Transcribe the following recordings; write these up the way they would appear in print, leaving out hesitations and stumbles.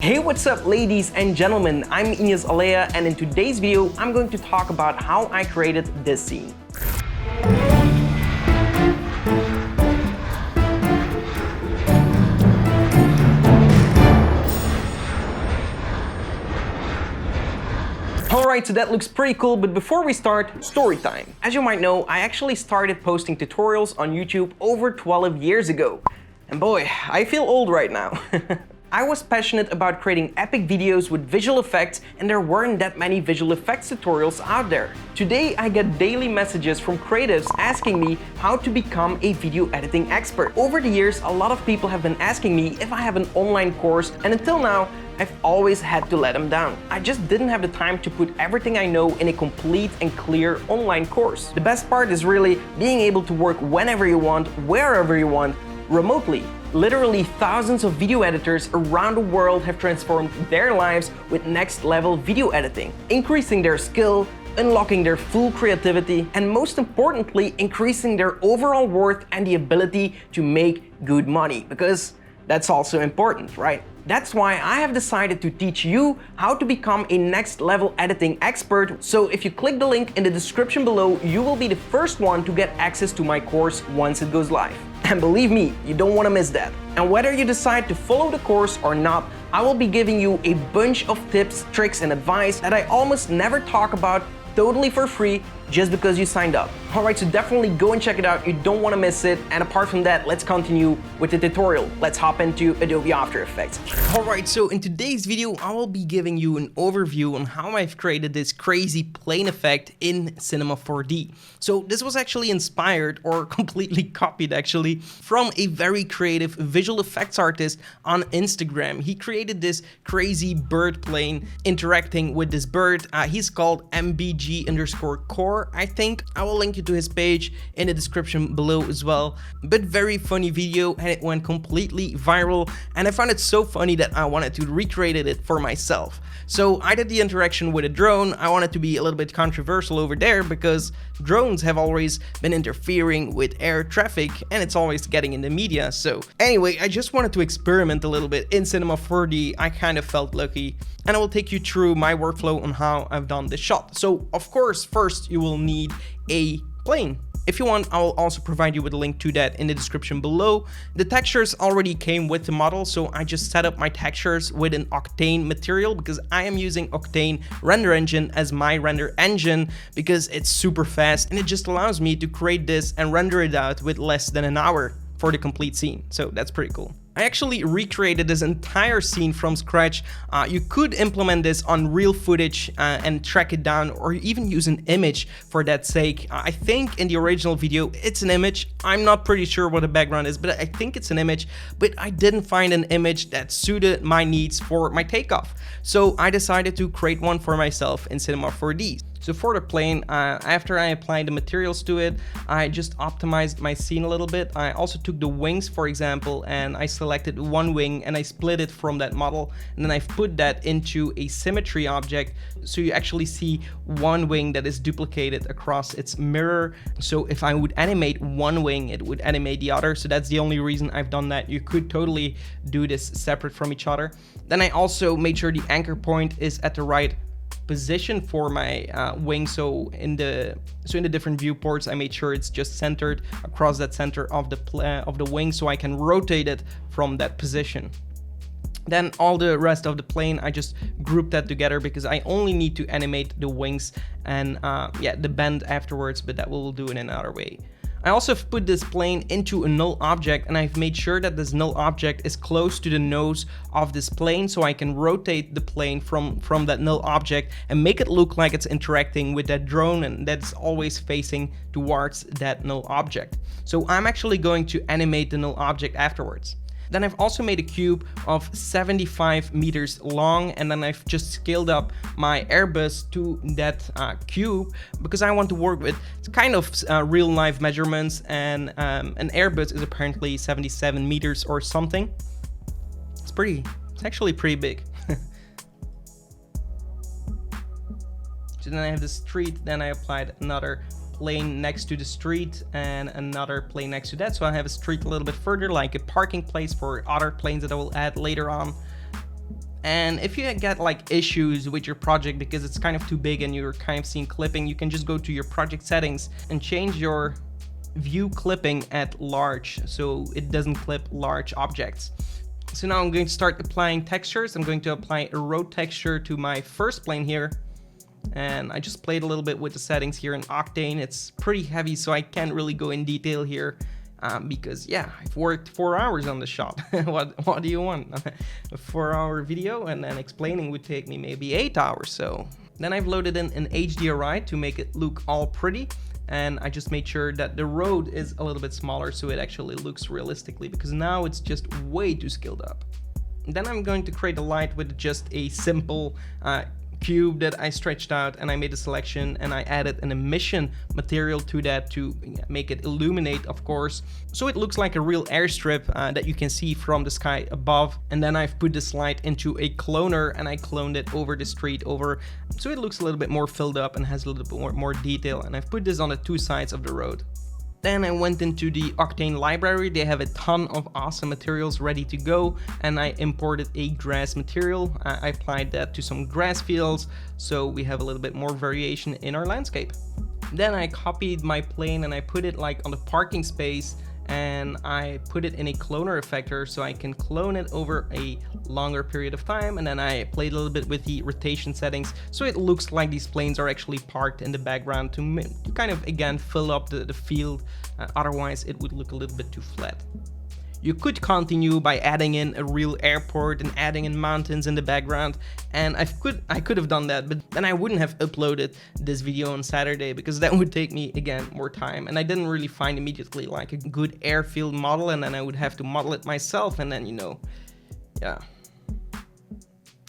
Hey, what's up ladies and gentlemen, I'm Ignace Aleya, and in today's video I'm going to talk about how I created this scene. Alright, so that looks pretty cool, but before we start, story time. As you might know, I actually started posting tutorials on YouTube over 12 years ago. And boy, I feel old right now. I was passionate about creating epic videos with visual effects, and there weren't that many visual effects tutorials out there. Today I get daily messages from creatives asking me how to become a video editing expert. Over the years, a lot of people have been asking me if I have an online course, and until now, I've always had to let them down. I just didn't have the time to put everything I know in a complete and clear online course. The best part is really being able to work whenever you want, wherever you want, remotely. Literally thousands of video editors around the world have transformed their lives with next level video editing, increasing their skill, unlocking their full creativity, and most importantly, increasing their overall worth and the ability to make good money, because that's also important, right? That's why I have decided to teach you how to become a next level editing expert. So if you click the link in the description below, you will be the first one to get access to my course once it goes live. And believe me, you don't want to miss that. And whether you decide to follow the course or not, I will be giving you a bunch of tips, tricks, and advice that I almost never talk about totally for free just because you signed up. Alright, so definitely go and check it out, you don't want to miss it. And apart from that, let's continue with the tutorial. Let's hop into Adobe After Effects. Alright, so in today's video, I will be giving you an overview on how I've created this crazy plane effect in Cinema 4D. So this was actually inspired, or completely copied actually, from a very creative visual effects artist on Instagram. He created this crazy bird plane interacting with this bird. He's called MBG_core. I think I will link you to his page in the description below as well. But very funny video, and it went completely viral, and I found it so funny that I wanted to recreate it for myself. So I did the interaction with a drone. I wanted to be a little bit controversial over there because drones have always been interfering with air traffic and it's always getting in the media. So anyway, I just wanted to experiment a little bit in Cinema 4D. I kind of felt lucky, and I will take you through my workflow on how I've done this shot. So of course, first you will need a plane. If you want, I will also provide you with a link to that in the description below. The textures already came with the model, so I just set up my textures with an Octane material because I am using Octane render engine as my render engine because it's super fast and it just allows me to create this and render it out with less than an hour for the complete scene. So that's pretty cool. I actually recreated this entire scene from scratch. You could implement this on real footage and track it down, or even use an image for that sake. I think in the original video it's an image. I'm not pretty sure what the background is, but I think it's an image, but I didn't find an image that suited my needs for my takeoff. So I decided to create one for myself in Cinema 4D. So for the plane, after I applied the materials to it, I just optimized my scene a little bit. I also took the wings, for example, and I selected one wing and I split it from that model, and then I've put that into a symmetry object, so you actually see one wing that is duplicated across its mirror. So if I would animate one wing, it would animate the other. So that's the only reason I've done that. You could totally do this separate from each other. Then I also made sure the anchor point is at the right position for my wing. So in the different viewports, I made sure it's just centered across that center of the wing, so I can rotate it from that position. Then all the rest of the plane, I just grouped that together because I only need to animate the wings and the bend afterwards, but that we'll do in another way. I also have put this plane into a null object, and I've made sure that this null object is close to the nose of this plane, so I can rotate the plane from that null object and make it look like it's interacting with that drone, and that's always facing towards that null object. So I'm actually going to animate the null object afterwards. Then I've also made a cube of 75 meters long, and then I've just scaled up my airbus to that cube because I want to work with kind of real life measurements, and an airbus is apparently 77 meters or something. It's actually pretty big. So then I have the street, then I applied another plane next to the street and another plane next to that. So I have a street a little bit further, like a parking place for other planes that I will add later on. And if you get like issues with your project because it's kind of too big and you're kind of seeing clipping, you can just go to your project settings and change your view clipping at large so it doesn't clip large objects. So now I'm going to start applying textures. I'm going to apply a road texture to my first plane here. And I just played a little bit with the settings here in Octane. It's pretty heavy, so I can't really go in detail here because yeah, I've worked 4 hours on the shot. what do you want? A 4-hour video, and then explaining would take me maybe 8 hours. So then I've loaded in an HDRI to make it look all pretty. And I just made sure that the road is a little bit smaller so it actually looks realistically, because now it's just way too scaled up. And then I'm going to create a light with just a simple cube that I stretched out, and I made a selection and I added an emission material to that to make it illuminate, of course, so it looks like a real airstrip that you can see from the sky above. And then I've put this light into a cloner and I cloned it over the street so it looks a little bit more filled up and has a little bit more detail, and I've put this on the 2 sides of the road. Then I went into the Octane library. They have a ton of awesome materials ready to go, and I imported a grass material. I applied that to some grass fields so we have a little bit more variation in our landscape. Then I copied my plane and I put it like on the parking space, and I put it in a cloner effector so I can clone it over a longer period of time. And then I played a little bit with the rotation settings so it looks like these planes are actually parked in the background to kind of again fill up the field. Otherwise it would look a little bit too flat. You could continue by adding in a real airport and adding in mountains in the background, and I could have done that, but then I wouldn't have uploaded this video on Saturday because that would take me again more time, and I didn't really find immediately like a good airfield model, and then I would have to model it myself, and then yeah,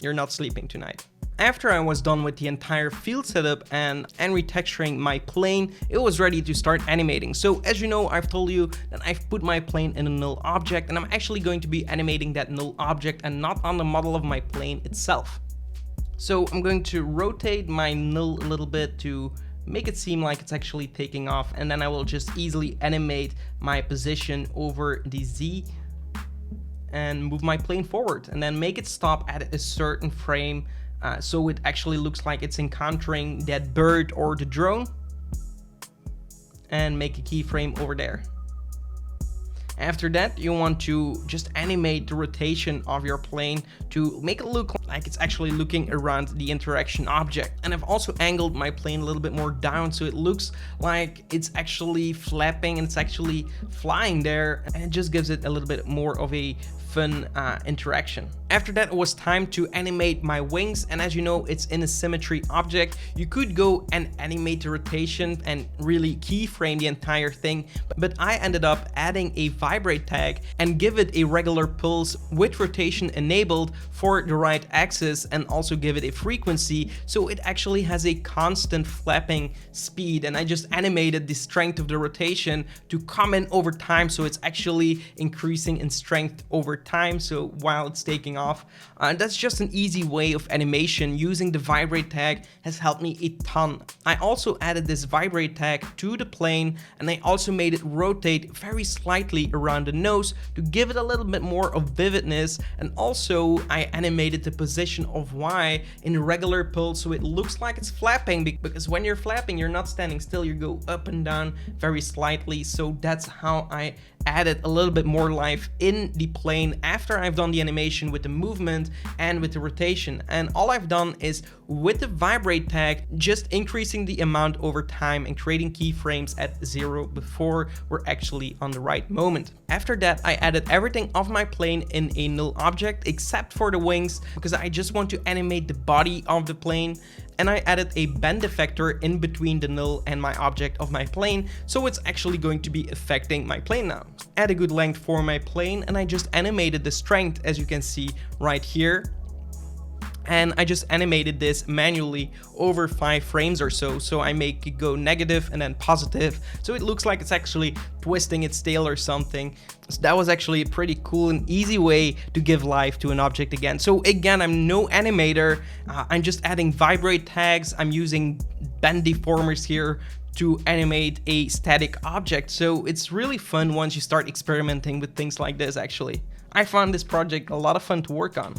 you're not sleeping tonight. After I was done with the entire field setup and retexturing my plane, it was ready to start animating. So as you know, I've told you that I've put my plane in a null object, and I'm actually going to be animating that null object and not on the model of my plane itself. So I'm going to rotate my null a little bit to make it seem like it's actually taking off, and then I will just easily animate my position over the Z and move my plane forward, and then make it stop at a certain frame so it actually looks like it's encountering that bird or the drone, and make a keyframe over there. After that, you want to just animate the rotation of your plane to make it look like it's actually looking around the interaction object. And I've also angled my plane a little bit more down so it looks like it's actually flapping and it's actually flying there, and it just gives it a little bit more of a fun interaction. After that, it was time to animate my wings, and as you know, it's in a symmetry object. You could go and animate the rotation and really keyframe the entire thing, but I ended up adding a vibrate tag and give it a regular pulse with rotation enabled for the right axis, and also give it a frequency so it actually has a constant flapping speed. And I just animated the strength of the rotation to come in over time, so it's actually increasing in strength over time, so while it's taking off. That's just an easy way of animation. Using the vibrate tag has helped me a ton. I also added this vibrate tag to the plane, and I also made it rotate very slightly around the nose to give it a little bit more of vividness, and also I animated the position of Y in a regular pulse so it looks like it's flapping, because when you're flapping you're not standing still, you go up and down very slightly. So that's how I added a little bit more life in the plane after I've done the animation with the movement and with the rotation. And all I've done is, with the vibrate tag, just increasing the amount over time and creating keyframes at 0 before we're actually on the right moment. After that, I added everything of my plane in a null object except for the wings, because I just want to animate the body of the plane. And I added a bend effector in between the null and my object of my plane, so it's actually going to be affecting my plane now. Add a good length for my plane, and I just animated the strength, as you can see right here. And I just animated this manually over 5 frames or so. So I make it go negative and then positive, so it looks like it's actually twisting its tail or something. So that was actually a pretty cool and easy way to give life to an object again. So again, I'm no animator. I'm just adding vibrate tags. I'm using bend deformers here to animate a static object. So it's really fun once you start experimenting with things like this. Actually, I found this project a lot of fun to work on.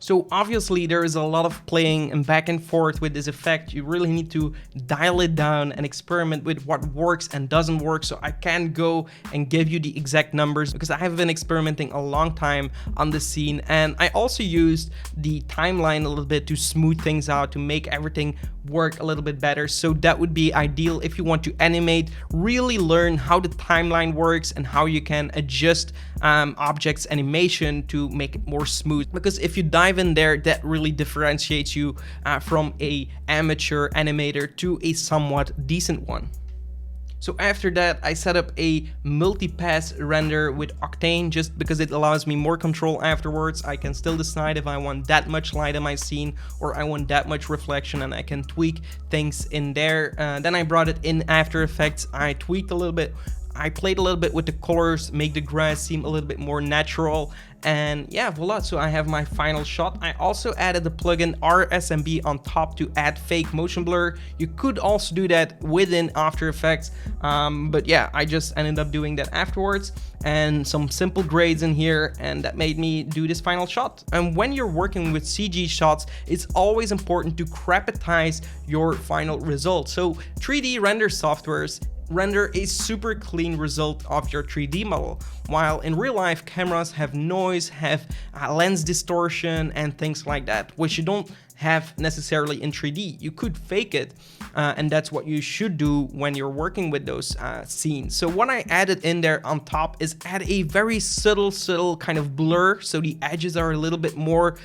So obviously there is a lot of playing and back and forth with this effect. You really need to dial it down and experiment with what works and doesn't work. So I can't go and give you the exact numbers because I have been experimenting a long time on this scene. And I also used the timeline a little bit to smooth things out, to make everything work a little bit better. So that would be ideal if you want to animate, really learn how the timeline works and how you can adjust objects animation to make it more smooth. Because if you dive in there, that really differentiates you from a amateur animator to a somewhat decent one. So after that, I set up a multi-pass render with Octane just because it allows me more control afterwards. I can still decide if I want that much light in my scene or I want that much reflection, and I can tweak things in there. Then I brought it in After Effects. I tweaked a little bit. I played a little bit with the colors, make the grass seem a little bit more natural, and yeah, voila, so I have my final shot. I also added the plugin RSMB on top to add fake motion blur. You could also do that within After Effects, but yeah, I just ended up doing that afterwards, and some simple grades in here, and that made me do this final shot. And when you're working with CG shots, it's always important to crapitize your final result. So 3D render softwares render a super clean result of your 3D model, while in real life cameras have noise, have lens distortion and things like that, which you don't have necessarily in 3D. You could fake it, and that's what you should do when you're working with those scenes. So what I added in there on top is add a very subtle kind of blur, so the edges are a little bit more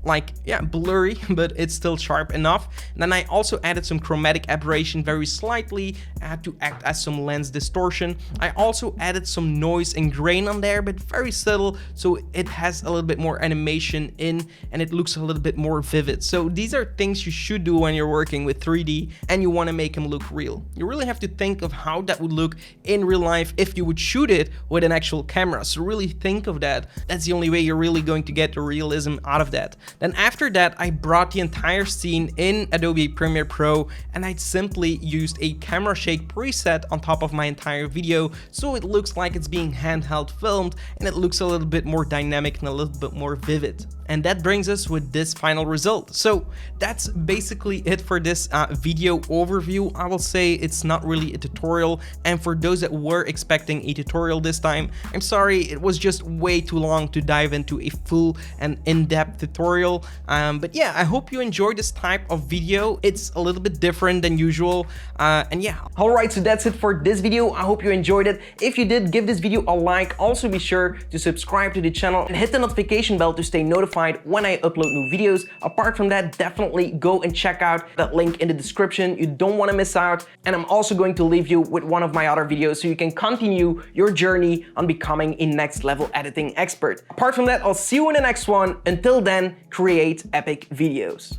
like, yeah, blurry, but it's still sharp enough. And then I also added some chromatic aberration very slightly to act as some lens distortion. I also added some noise and grain on there, but very subtle, so it has a little bit more animation in and it looks a little bit more vivid. So these are things you should do when you're working with 3D and you want to make them look real. You really have to think of how that would look in real life if you would shoot it with an actual camera. So really think of that. That's the only way you're really going to get the realism out of that. Then after that, I brought the entire scene in Adobe Premiere Pro, and I simply used a camera shake preset on top of my entire video, so it looks like it's being handheld filmed and it looks a little bit more dynamic and a little bit more vivid. And that brings us with this final result. So that's basically it for this video overview. I will say it's not really a tutorial, and for those that were expecting a tutorial this time, I'm sorry, it was just way too long to dive into a full and in-depth tutorial. But yeah, I hope you enjoyed this type of video. It's a little bit different than usual, and yeah. Alright, so that's it for this video. I hope you enjoyed it. If you did, give this video a like. Also be sure to subscribe to the channel and hit the notification bell to stay notified when I upload new videos. Apart from that, definitely go and check out that link in the description. You don't want to miss out. And I'm also going to leave you with one of my other videos so you can continue your journey on becoming a next level editing expert. Apart from that, I'll see you in the next one. Until then, create epic videos.